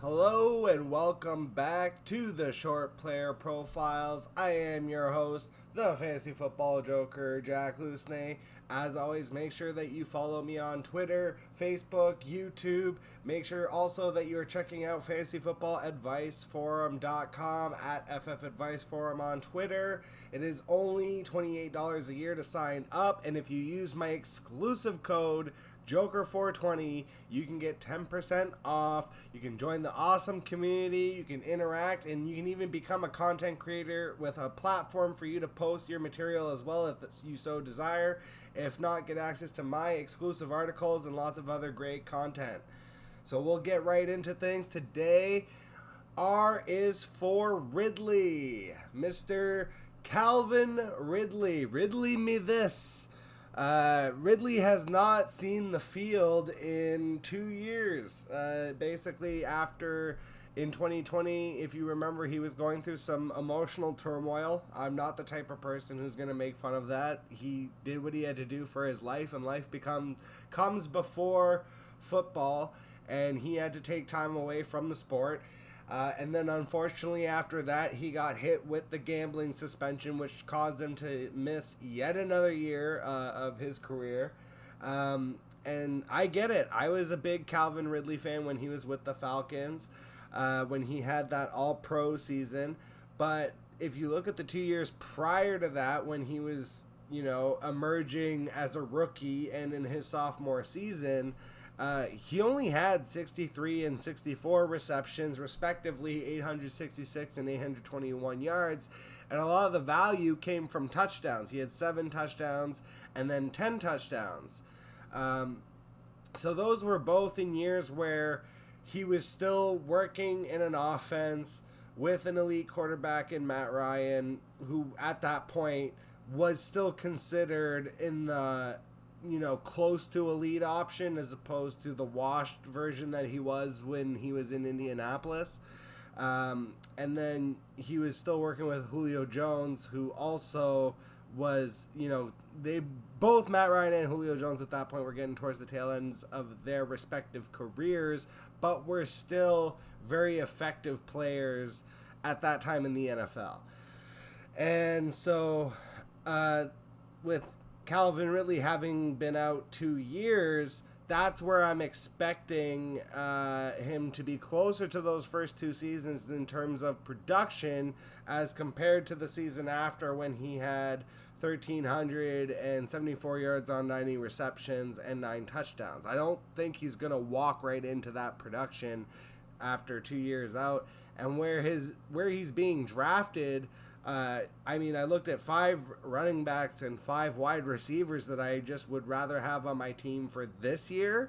Hello and welcome back to the Short Player Profiles. I am your host, the Fantasy Football Joker, Jack Lusney. As always, make sure that you follow me on Twitter, Facebook, YouTube. Make sure also that you are checking out fantasyfootballadviceforum.com at FF Advice Forum on Twitter. It is only $28 a year to sign up, and if you use my exclusive code Joker420, you can get 10% off. You can join the awesome community, you can interact, and you can even become a content creator with a platform for you to post your material as well if you so desire. If not, get access to my exclusive articles and lots of other great content. So we'll get right into things today. R is for Ridley, Mr. Calvin Ridley. Ridley me this. Ridley has not seen the field in 2 years. Basically, after in 2020, if you remember, he was going through some emotional turmoil. I'm not the type of person who's going to make fun of that. He did what he had to do for his life, and life comes before football, and he had to take time away from the sport. And then unfortunately after that, he got hit with the gambling suspension, which caused him to miss yet another year of his career. And I get it. I was a big Calvin Ridley fan when he was with the Falcons, when he had that all-pro season. But if you look at the 2 years prior to that, when he was, emerging as a rookie and in his sophomore season, he only had 63 and 64 receptions, respectively, 866 and 821 yards, and a lot of the value came from touchdowns. He had 7 touchdowns and then 10 touchdowns. So those were both in years where he was still working in an offense with an elite quarterback in Matt Ryan, who at that point was still considered in the close to elite option as opposed to the washed version that he was when he was in Indianapolis. And then he was still working with Julio Jones, who also was, both Matt Ryan and Julio Jones at that point were getting towards the tail ends of their respective careers, but were still very effective players at that time in the NFL. And so, with Calvin Ridley having been out 2 years, that's where I'm expecting him to be closer to those first 2 seasons in terms of production as compared to the season after, when he had 1,374 yards on 90 receptions and 9 touchdowns. I don't think he's going to walk right into that production after 2 years out. And where he's being drafted, I looked at 5 running backs and 5 wide receivers that I just would rather have on my team for this year.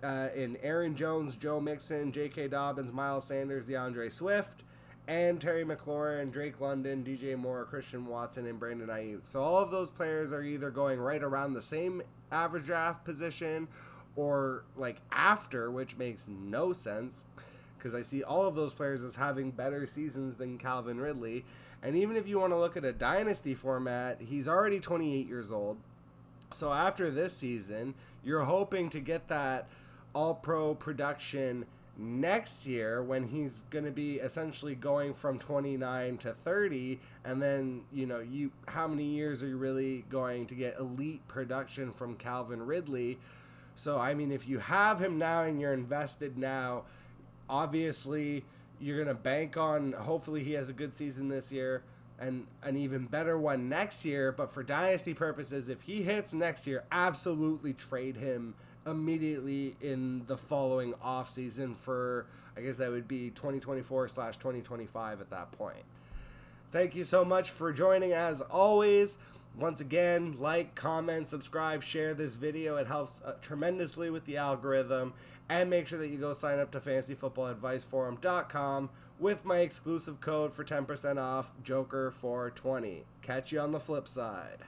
In Aaron Jones, Joe Mixon, J.K. Dobbins, Miles Sanders, DeAndre Swift, and Terry McLaurin, Drake London, DJ Moore, Christian Watson, and Brandon Ayuk. So all of those players are either going right around the same average draft position or like after, which makes no sense, because I see all of those players as having better seasons than Calvin Ridley. And even if you want to look at a dynasty format, he's already 28 years old. So after this season, you're hoping to get that all-pro production next year, when he's going to be essentially going from 29 to 30. And then, how many years are you really going to get elite production from Calvin Ridley? So, if you have him now and you're invested now, obviously you're going to bank on, hopefully he has a good season this year and an even better one next year. But for dynasty purposes, if he hits next year, absolutely trade him immediately in the following offseason for, I guess that would be 2024/2025 at that point. Thank you so much for joining as always. Once again, like, comment, subscribe, share this video. It helps tremendously with the algorithm. And make sure that you go sign up to fantasyfootballadviceforum.com with my exclusive code for 10% off, Joker420. Catch you on the flip side.